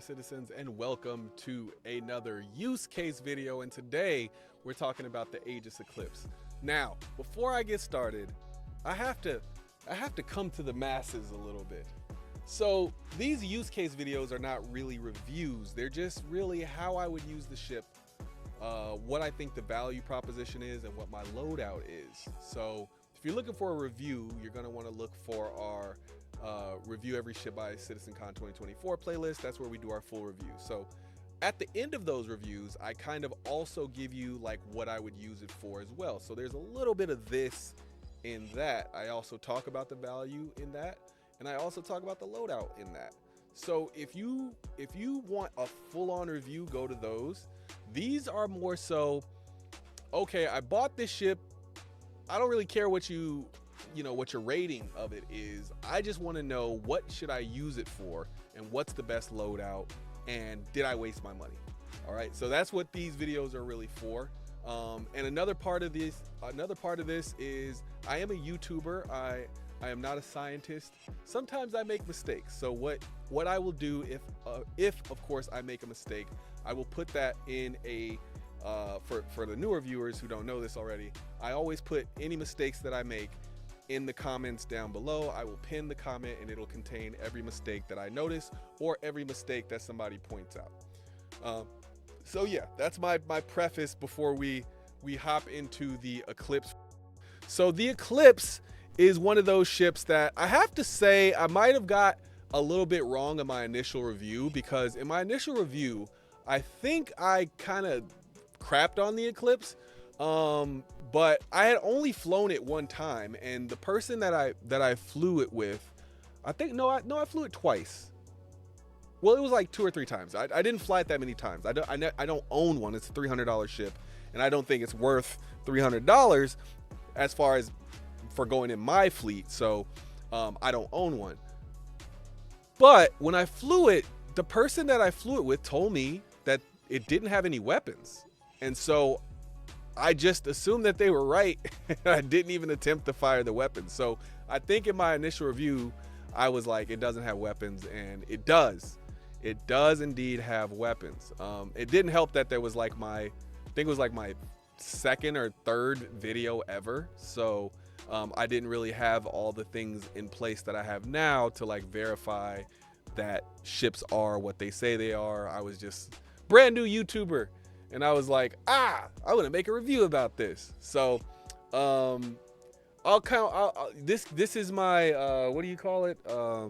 Star citizens, and welcome to another use case video. And today we're talking about the Aegis Eclipse. Now, before I get started, I have to come to the masses a little bit. So these use case videos are not really reviews. They're just really how I would use the ship, what I think the value proposition is, and what my loadout is. So if you're looking for a review, you're going to want to look for our review every ship by CitizenCon 2024 playlist. That's where we do our full review. So at the end of those reviews, I kind of also give you like what I would use it for as well. So there's a little bit of this in that. I also talk about the value in that, and I also talk about the loadout in that. So if you want a full-on review, go to those. These are more so, okay, I bought this ship. I don't really care what what your rating of it is. I just want to know, what should I use it for, and what's the best loadout, and did I waste my money? All right, so that's what these videos are really for. And another part of this is I am a YouTuber. I am not a scientist. Sometimes I make mistakes. So what I will do if of course I make a mistake, I will put that in a for the newer viewers who don't know this already, I always put any mistakes that I make in the comments down below. I will pin the comment and it'll contain every mistake that I notice or every mistake that somebody points out. So yeah, that's my preface before we hop into the Eclipse. So the Eclipse is one of those ships that I have to say I might have got a little bit wrong in my initial review, because in my initial review, I think I kind of crapped on the Eclipse. But I had only flown it one time, and the person that I flew it with, I flew it twice. Well, it was like 2 or 3 times. I didn't fly it that many times. I don't own one. It's a $300 ship, and I don't think it's worth $300 as far as for going in my fleet. So I don't own one. But when I flew it, the person that I flew it with told me that it didn't have any weapons, and so I just assumed that they were right. I didn't even attempt to fire the weapons. So I think in my initial review, I was like, it doesn't have weapons, and it does. It does indeed have weapons. It didn't help that there was like I think it was like my 2nd or 3rd video ever. So I didn't really have all the things in place that I have now to like verify that ships are what they say they are. I was just brand new YouTuber. And I was like, I want to make a review about this. So, this is my, what do you call it? I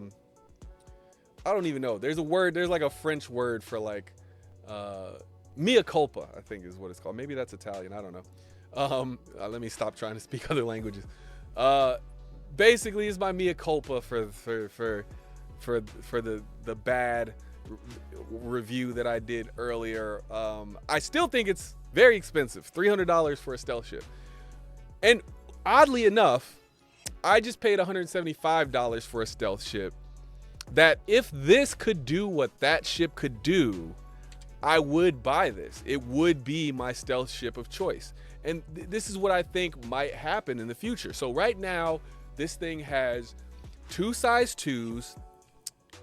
don't even know. There's a word, there's like a French word for like, mea culpa, I think is what it's called. Maybe that's Italian. I don't know. Let me stop trying to speak other languages. Basically it's my mea culpa for the bad review that I did earlier. I still think it's very expensive, $300 for a stealth ship. And oddly enough, I just paid $175 for a stealth ship that if this could do what that ship could do, I would buy this. It would be my stealth ship of choice. And this is what I think might happen in the future. So right now, this thing has 2 size 2s,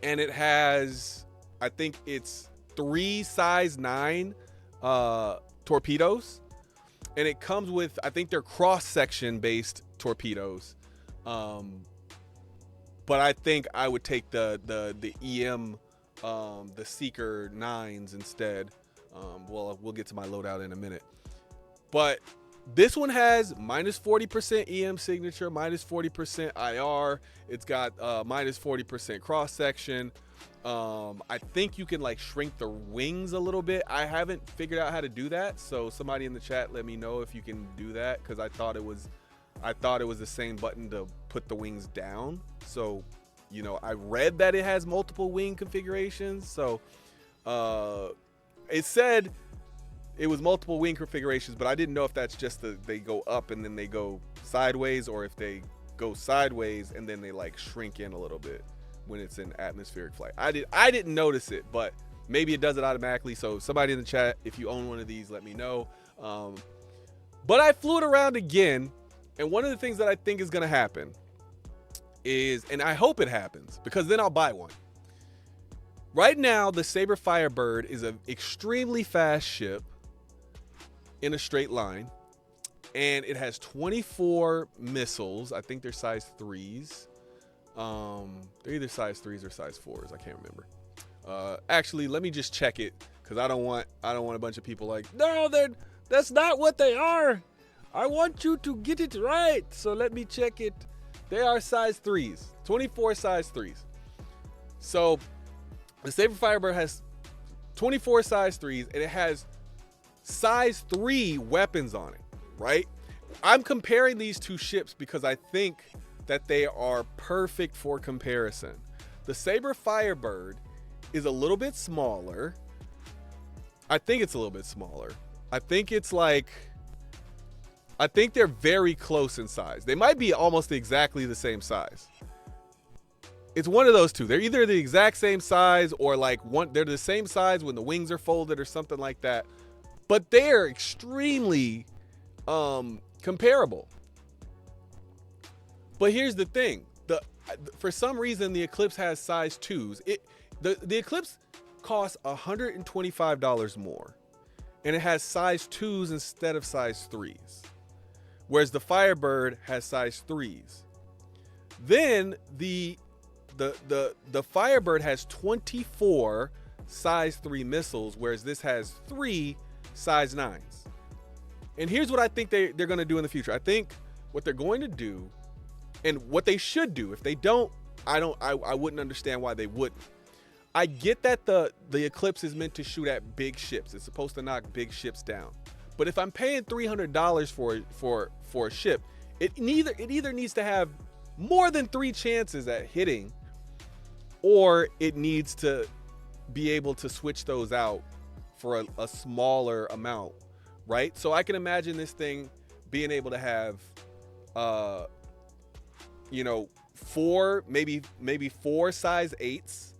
and it has, I think it's 3 size 9 torpedoes, and it comes with, I think they're cross-section based torpedoes. But I think I would take the EM, the Seeker 9s instead. Well, we'll get to my loadout in a minute. But this one has minus 40% EM signature, minus 40% IR. It's got minus 40% cross section. I think you can like shrink the wings a little bit. I haven't figured out how to do that, so somebody in the chat let me know if you can do that, because I thought it was the same button to put the wings down. So I read that it has multiple wing configurations. So it said it was multiple wing configurations, but I didn't know if that's just they go up and then they go sideways, or if they go sideways and then they like shrink in a little bit when it's in atmospheric flight. I didn't notice it, but maybe it does it automatically. So somebody in the chat, if you own one of these, let me know. But I flew it around again, and one of the things that I think is going to happen is, and I hope it happens, because then I'll buy one. Right now, the Saber Firebird is an extremely fast ship in a straight line, and it has 24 missiles. I think they're size 3s. They're either size 3s or size 4s. I can't remember. Actually, let me just check it, because I don't want a bunch of people like, no, that's not what they are. I want you to get it right. So let me check it. They are size 3s, 24 size 3s. So the Saber Firebird has 24 size 3s, and it has size 3 weapons on it, right? I'm comparing these two ships because I think that they are perfect for comparison. The Saber Firebird is a little bit smaller. I think it's a little bit smaller. I think they're very close in size. They might be almost exactly the same size. It's one of those two. They're either the exact same size, or like they're the same size when the wings are folded or something like that. But they're extremely comparable. But here's the thing. For some reason, the Eclipse has size 2s. The Eclipse costs $125 more, and it has size 2s instead of size 3s. Whereas the Firebird has size 3s. Then the Firebird has 24 size 3 missiles, whereas this has 3 size 9s. And here's what I think they're going to do in the future. I think what they're going to do, and what they should do, if they don't, I wouldn't understand why they wouldn't. I get that the Eclipse is meant to shoot at big ships. It's supposed to knock big ships down. But if I'm paying $300 for a ship, it either needs to have more than 3 chances at hitting, or it needs to be able to switch those out for a smaller amount, right? So I can imagine this thing being able to have, 4, maybe 4 size 8s,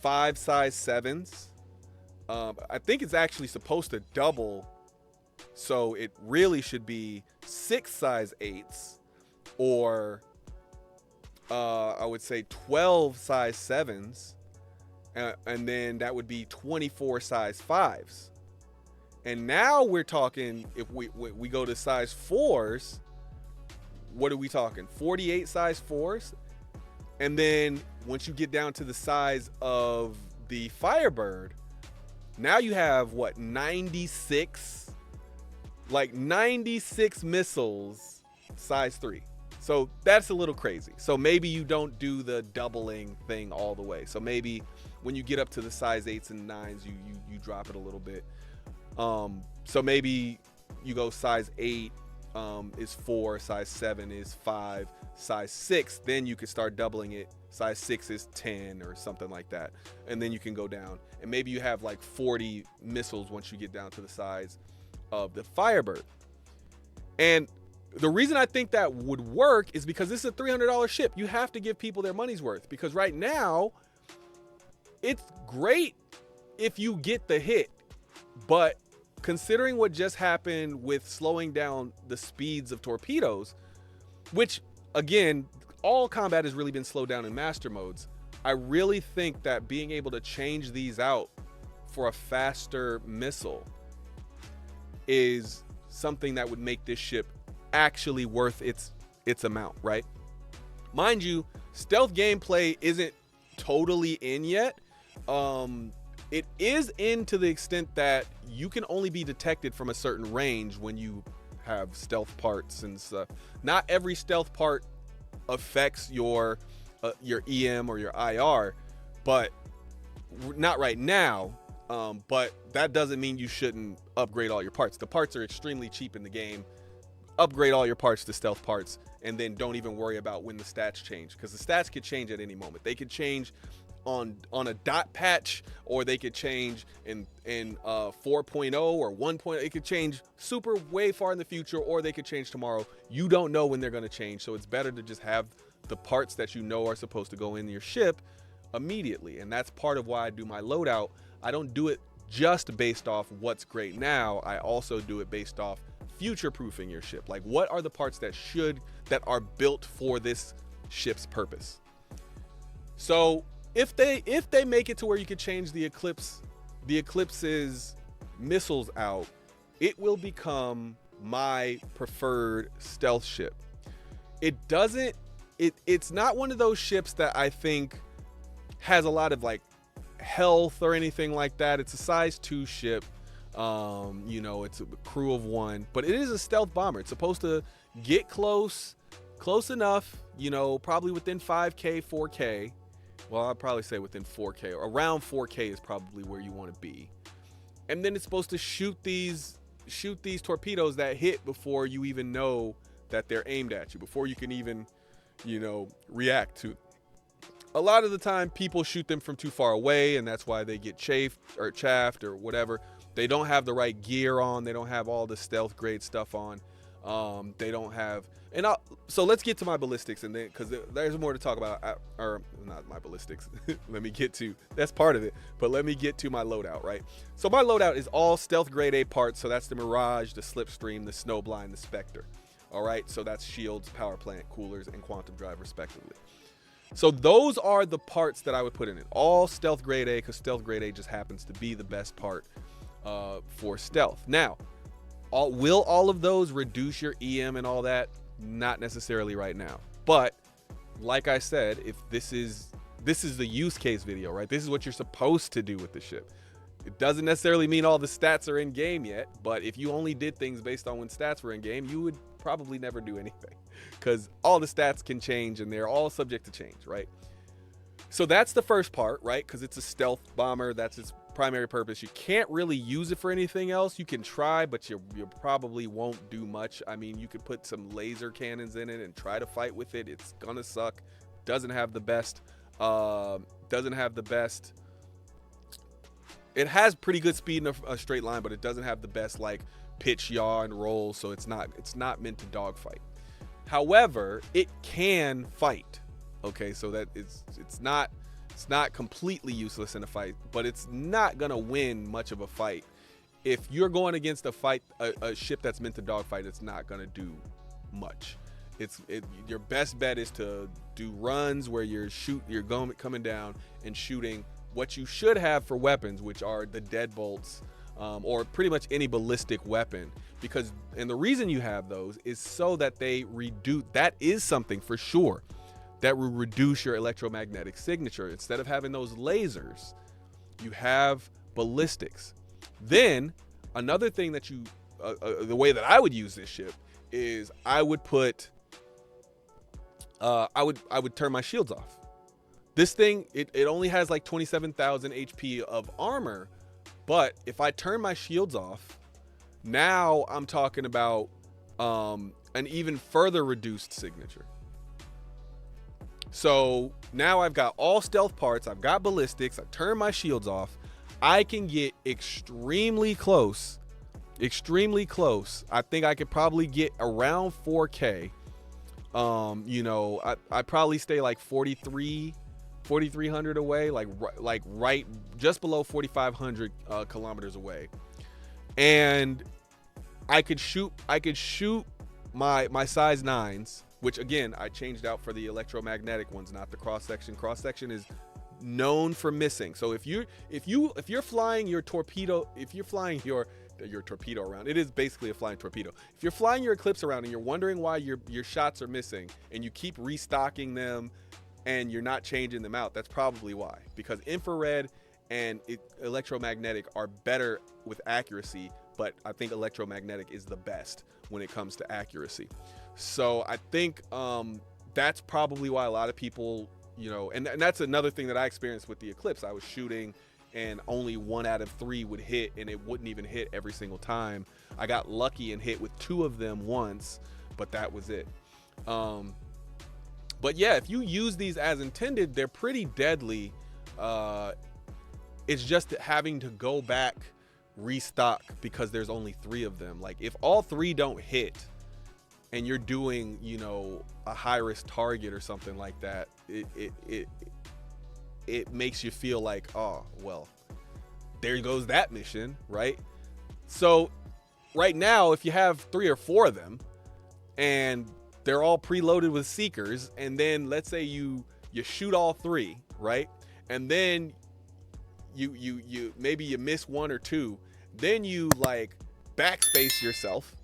5 size 7s. I think it's actually supposed to double, so it really should be 6 size 8s, or I would say 12 size 7s, and then that would be 24 size 5s. And now we're talking, if we go to size 4s, what are we talking? 48 size 4s? And then once you get down to the size of the Firebird, now you have what, 96? Like 96 missiles size 3. So that's a little crazy. So maybe you don't do the doubling thing all the way. So maybe when you get up to the size 8s and 9s, you drop it a little bit. So maybe you go size 8 is 4, size 7 is 5, size 6, then you can start doubling it. Size 6 is 10 or something like that. And then you can go down. And maybe you have like 40 missiles once you get down to the size of the Firebird. And the reason I think that would work is because this is a $300 ship. You have to give people their money's worth, because right now it's great if you get the hit, but considering what just happened with slowing down the speeds of torpedoes, which again, all combat has really been slowed down in master modes, I really think that being able to change these out for a faster missile is something that would make this ship actually worth its amount, right? Mind you, stealth gameplay isn't totally in yet. It is in to the extent that you can only be detected from a certain range when you have stealth parts and stuff. Not every stealth part affects your EM or your IR, but not right now. But that doesn't mean you shouldn't upgrade all your parts. The parts are extremely cheap in the game. Upgrade all your parts to stealth parts, and then don't even worry about when the stats change, because the stats could change at any moment. They could change on a dot patch, or they could change in 4.0 or 1.0. It could change super way far in the future, or they could change tomorrow. You don't know when they're going to change, so it's better to just have the parts that you know are supposed to go in your ship immediately. And that's part of why I do my loadout. I don't do it just based off what's great now. I also do it based off future-proofing your ship. Like, what are the parts that are built for this ship's purpose? So if they make it to where you can change the Eclipse's missiles out, it will become my preferred stealth ship. It's not one of those ships that I think has a lot of like health or anything like that. It's a size 2 ship. It's a crew of 1, but it is a stealth bomber. It's supposed to get close enough, probably within 5K, 4K. Well, I'd probably say within 4K, or around 4K is probably where you want to be. And then it's supposed to shoot these torpedoes that hit before you even know that they're aimed at you, before you can even, react to. A lot of the time people shoot them from too far away, and that's why they get chaffed or whatever. They don't have the right gear on. They don't have all the stealth grade stuff on. They don't have, so let's get to my ballistics, and then, because there's more to talk about, or not my ballistics. That's part of it, but let me get to my loadout, right? So my loadout is all stealth grade A parts. So that's the Mirage, the Slipstream, the Snowblind, the Spectre. All right, so that's shields, power plant, coolers, and quantum drive respectively. So those are the parts that I would put in it. All stealth grade A, because stealth grade A just happens to be the best part for stealth. Now, will all of those reduce your EM and all that? Not necessarily right now. But like I said, if this is the use case video, right? This is what you're supposed to do with the ship. It doesn't necessarily mean all the stats are in game yet, but if you only did things based on when stats were in game, you would probably never do anything, because all the stats can change and they're all subject to change, right? So that's the first part, right? Because it's a stealth bomber. That's its primary purpose. You can't really use it for anything else. You can try, but you probably won't do much. I mean, you could put some laser cannons in it and try to fight with it. It's gonna suck. Doesn't have the best. It has pretty good speed in a straight line, but it doesn't have the best like pitch, yaw, and roll. So it's not meant to dogfight. However, it can fight. Okay, so that it's not completely useless in a fight, but it's not gonna win much of a fight. If you're going against a ship that's meant to dogfight, it's not gonna do much. Your best bet is to do runs where you're coming down and shooting what you should have for weapons, which are the deadbolts, or pretty much any ballistic weapon. And the reason you have those is so that they reduce. That is something for sure that will reduce your electromagnetic signature. Instead of having those lasers, you have ballistics. Then another thing that the way that I would use this ship is I would turn my shields off. This thing, it only has like 27,000 HP of armor, but if I turn my shields off, now I'm talking about an even further reduced signature. So now I've got all stealth parts, I've got ballistics, I turn my shields off, I can get extremely close. I think I could probably get around 4K. I probably stay like 4,300 away, like right just below 4,500 kilometers away, and I could shoot my size 9s, which again I changed out for the electromagnetic ones, not the cross section. Cross section is known for missing. So if you're flying your torpedo, if you're flying your torpedo around, it is basically a flying torpedo. If you're flying your Eclipse around and you're wondering why your shots are missing and you keep restocking them and you're not changing them out, that's probably why. Because infrared and electromagnetic are better with accuracy, but I think electromagnetic is the best when it comes to accuracy. So I think that's probably why a lot of people, and that's another thing that I experienced with the Eclipse. I was shooting and only 1 out of 3 would hit, and it wouldn't even hit every single time. I got lucky and hit with 2 of them once, but that was it. But yeah, if you use these as intended, they're pretty deadly. It's just having to go back, restock, because there's only 3 of them. Like if all 3 don't hit and you're doing, a high risk target or something like that, it makes you feel like, oh, well, there goes that mission, right? So right now, if you have 3 or 4 of them and they're all preloaded with seekers, and then let's say you shoot all 3, right? and then you maybe you miss one or two, then you like backspace yourself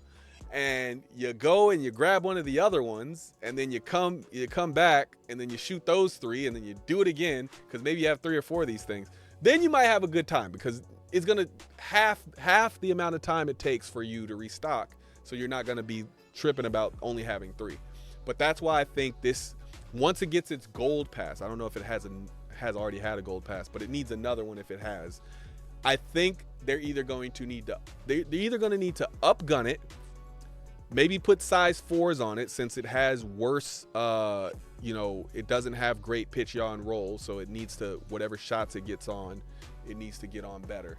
and you go and you grab one of the other ones, and then you come back and then you shoot those three, and then you do it again because maybe you have 3 or 4 of these things. Then you might have a good time because it's gonna half the amount of time it takes for you to restock, so you're not gonna be tripping about only having 3. But that's why I think this, once it gets its gold pass, I don't know if it has already had a gold pass, but it needs another one if it has. I think they're either going to need to upgun it, maybe put size 4s on it, since it has worse it doesn't have great pitch, yaw, and roll, so it needs to, whatever shots it gets on, it needs to get on better.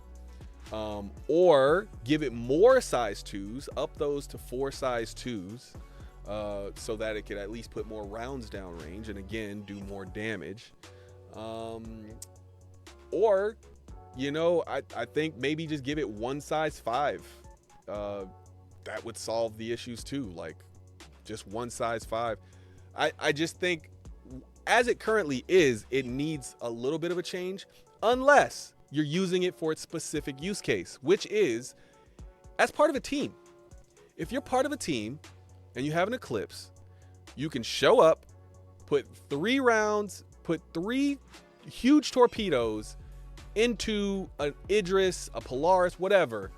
Or give it more size 2s, up those to 4 size 2s, so that it could at least put more rounds down range and again do more damage. Or I think maybe just give it 1 size 5. That would solve the issues too, like just 1 size 5. I just think as it currently is, it needs a little bit of a change, unless you're using it for its specific use case, which is as part of a team. If you're part of a team and you have an Eclipse, you can show up, put 3 rounds, put 3 huge torpedoes into an Idris, a Polaris, whatever,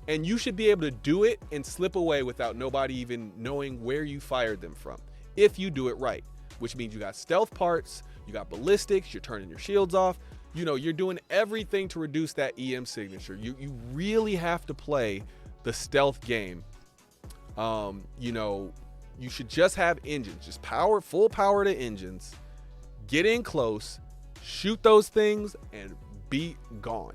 and you should be able to do it and slip away without nobody even knowing where you fired them from, if you do it right, which means you got stealth parts, you got ballistics, you're turning your shields off, you're doing everything to reduce that EM signature. You really have to play the stealth game. You should just have engines, just full power to engines, get in close, shoot those things, and be gone.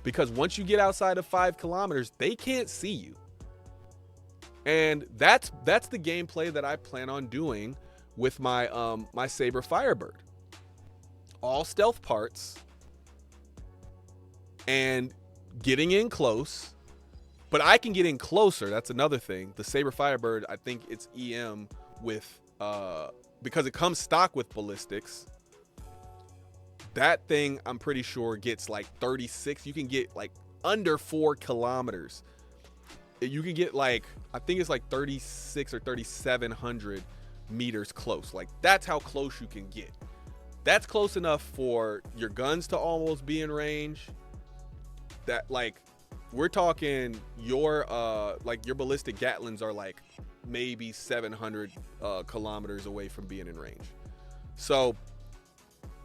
Because once you get outside of 5 kilometers, they can't see you. And that's the gameplay that I plan on doing with my my Saber Firebird. All stealth parts and getting in close. But I can get in closer. That's another thing. The Saber Firebird, I think it's EM with because it comes stock with ballistics. That thing, I'm pretty sure, gets like 36. You can get like under 4 kilometers. You can get like, I think it's like 36 or 3,700 meters close. Like, that's how close you can get. That's close enough for your guns to almost be in range. That, like, we're talking your ballistic Gatlins are like maybe 700 kilometers away from being in range. So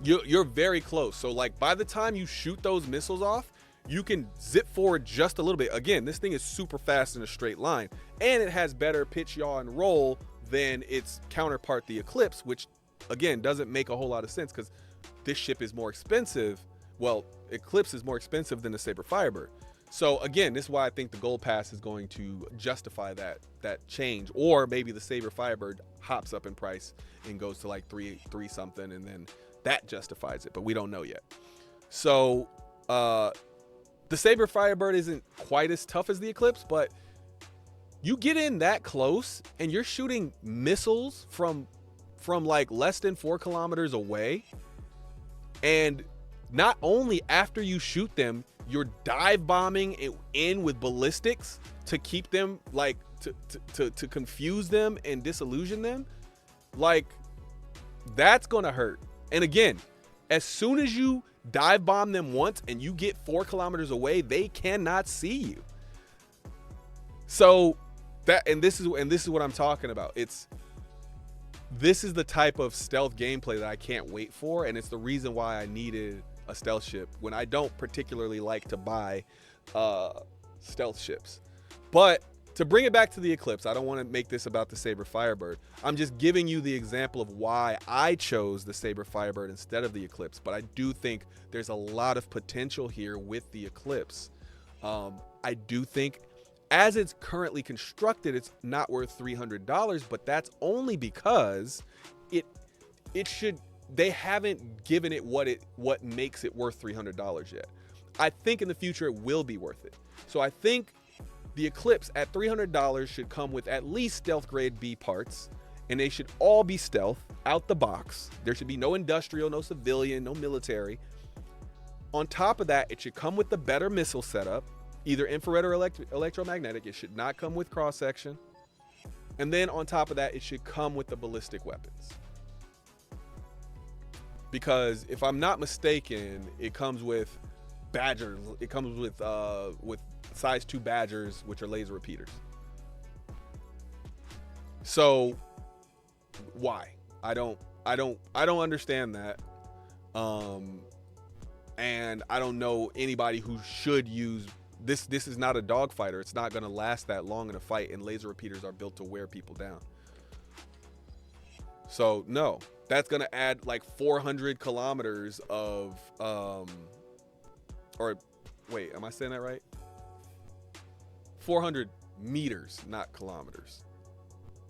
you're very close. So like by the time you shoot those missiles off, you can zip forward just a little bit. Again, this thing is super fast in a straight line, and it has better pitch, yaw, and roll than its counterpart, the Eclipse, which again doesn't make a whole lot of sense because this ship is more expensive. Well, Eclipse is more expensive than the Saber Firebird. So again, this is why I think the gold pass is going to justify that change, or maybe the Saber Firebird hops up in price and goes to like three something, and then that justifies it, but we don't know yet. So the Saber Firebird isn't quite as tough as the Eclipse, but you get in that close and you're shooting missiles from like less than 4 kilometers away, and not only after you shoot them, you're dive bombing it in with ballistics to keep them, like, to confuse them and disillusion them. Like, that's gonna hurt. And again, as soon as you dive bomb them once and you get 4 kilometers away, they cannot see you. So that, and this is what I'm talking about. This is the type of stealth gameplay that I can't wait for, and it's the reason why I needed a stealth ship when I don't particularly like to buy stealth ships. But to bring it back to the Eclipse, I don't want to make this about the Saber Firebird. I'm just giving you the example of why I chose the Saber Firebird instead of the Eclipse. But I do think there's a lot of potential here with the Eclipse. I do think as it's currently constructed, it's not worth $300, but that's only because they haven't given it what makes it worth $300 yet. I think in the future it will be worth it. So I think the Eclipse at $300 should come with at least stealth grade B parts and they should all be stealth out the box. There should be no industrial, no civilian, no military. On top of that, it should come with the better missile setup, either infrared or electromagnetic. It should not come with cross-section. And then on top of that, it should come with the ballistic weapons. Because if I'm not mistaken, it comes with Badgers. It comes with size 2 Badgers, which are laser repeaters. So why? I don't understand that. And I don't know anybody who should use this. This is not a dogfighter. It's not going to last that long in a fight, and laser repeaters are built to wear people down. So no, that's going to add like 400 kilometers of or wait, am I saying that right? 400 meters, not kilometers.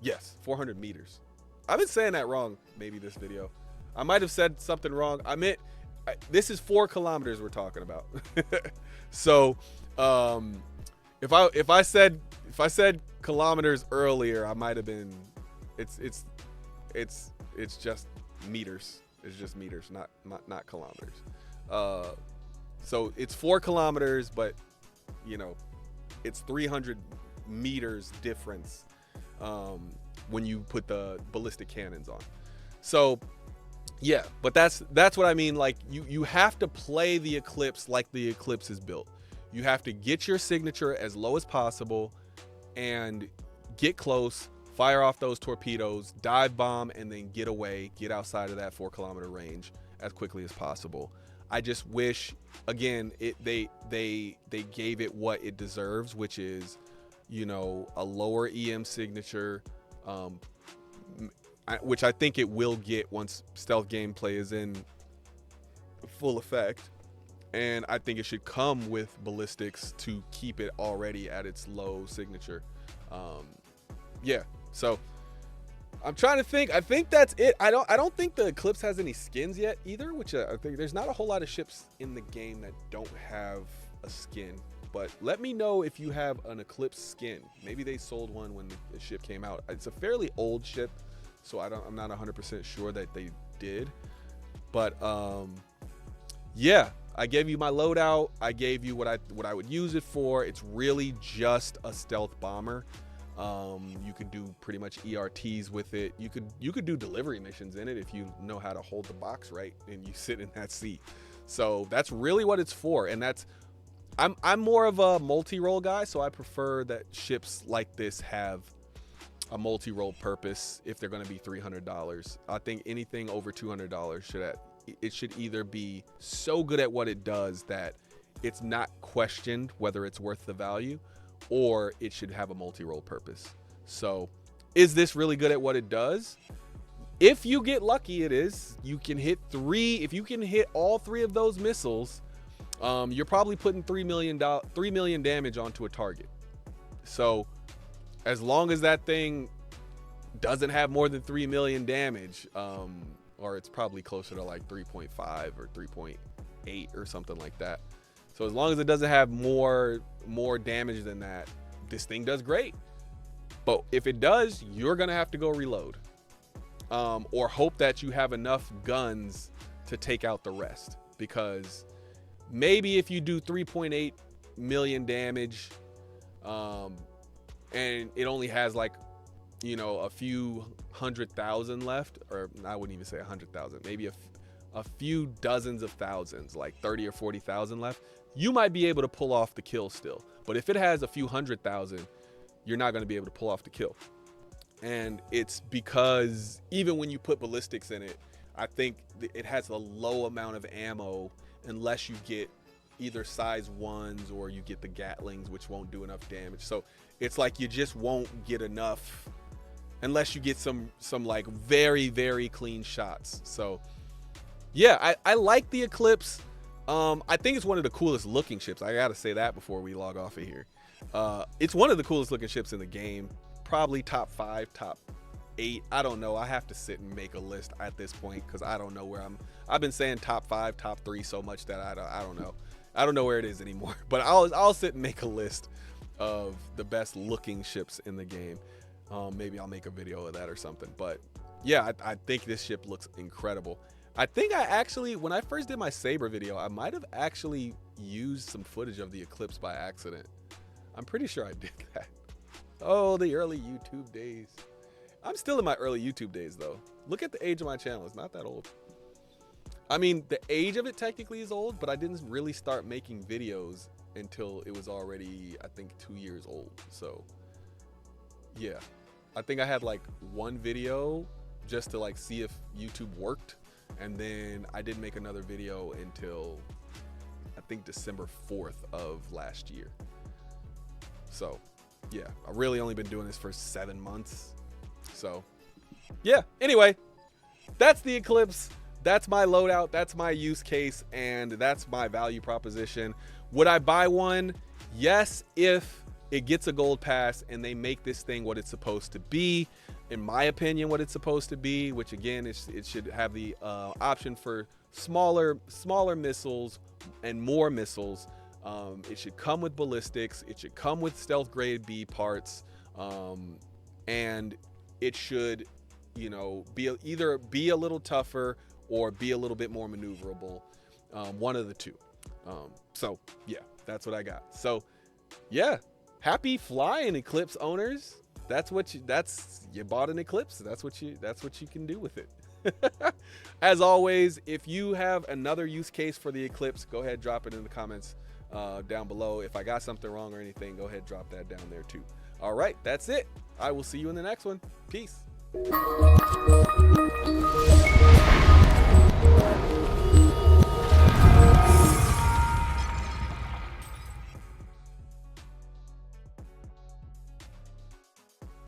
Yes, 400 meters. I've been saying that wrong maybe this video. I might have said something wrong. I meant this is 4 kilometers we're talking about. So if I said kilometers earlier, I might have been it's just meters. It's just meters, not kilometers. So it's 4 kilometers, but you know, it's 300 meters difference when you put the ballistic cannons on. So yeah, but that's what I mean. Like you have to play the Eclipse like the Eclipse is built. You have to get your signature as low as possible and get close, fire off those torpedoes, dive bomb, and then get away, get outside of that 4 kilometer range as quickly as possible. I just wish, again, they gave it what it deserves, which is, you know, a lower EM signature, which I think it will get once stealth gameplay is in full effect. And I think it should come with ballistics to keep it already at its low signature. Yeah, so I'm trying to think. I think that's it. I don't think the Eclipse has any skins yet either, which I think there's not a whole lot of ships in the game that don't have a skin. But let me know if you have an Eclipse skin. Maybe they sold one when the ship came out. It's a fairly old ship, so I'm not 100% sure that they did. But yeah, I gave you my loadout. I gave you what I would use it for. It's really just a stealth bomber. You could do pretty much ERTs with it. You could do delivery missions in it if you know how to hold the box right and you sit in that seat. So that's really what it's for. And I'm more of a multi-role guy, so I prefer that ships like this have a multi-role purpose if they're going to be $300. I think anything over $200 should either be so good at what it does that it's not questioned whether it's worth the value, or it should have a multi-role purpose. So is this really good at what it does? If you get lucky, it is. You can hit 3. If you can hit all 3 of those missiles, you're probably putting 3 million damage onto a target. So as long as that thing doesn't have more than 3 million damage, or it's probably closer to like 3.5 or 3.8 or something like that. So as long as it doesn't have more damage than that, this thing does great. But if it does, you're gonna have to go reload, or hope that you have enough guns to take out the rest. Because maybe if you do 3.8 million damage, and it only has like, you know, a few 100,000 left, or I wouldn't even say 100,000, maybe a few dozens of thousands, like 30 or 40,000 left, you might be able to pull off the kill still. But if it has a few 100,000, you're not going to be able to pull off the kill. And it's because even when you put ballistics in it, I think it has a low amount of ammo unless you get either size 1s or you get the Gatlings, which won't do enough damage. So it's like you just won't get enough unless you get some like very, very clean shots. So yeah, I like the Eclipse. I think it's one of the coolest looking ships. I gotta say that before we log off of here. It's one of the coolest looking ships in the game. Probably top 5, top 8. I don't know. I have to sit and make a list at this point because I don't know where I've been saying top 5, top 3 so much that I don't know. I don't know where it is anymore. But I'll sit and make a list of the best looking ships in the game. Maybe I'll make a video of that or something. But yeah, I think this ship looks incredible. I think I actually, when I first did my Saber video, I might have actually used some footage of the Eclipse by accident. I'm pretty sure I did that. Oh, the early YouTube days. I'm still in my early YouTube days though. Look at the age of my channel. It's not that old. I mean, the age of it technically is old, but I didn't really start making videos until it was already, I think, 2 years old. So yeah, I think I had like one video just to like see if YouTube worked. And then I didn't make another video until I think December 4th of last year. So yeah, I've really only been doing this for 7 months. So yeah, anyway, that's the Eclipse. That's my loadout. That's my use case. And that's my value proposition. Would I buy one? Yes, if it gets a gold pass and they make this thing what it's supposed to be. In my opinion, what it's supposed to be, which again, it should have the option for smaller missiles and more missiles. It should come with ballistics. It should come with stealth grade B parts, and it should, you know, either be a little tougher or be a little bit more maneuverable. One of the two. So yeah, that's what I got. So yeah, happy flying, Eclipse owners. You bought an Eclipse. That's what you can do with it. As always, if you have another use case for the Eclipse, go ahead, drop it in the comments down below. If I got something wrong or anything, go ahead, drop that down there too. All right, that's it. I will see you in the next one. Peace.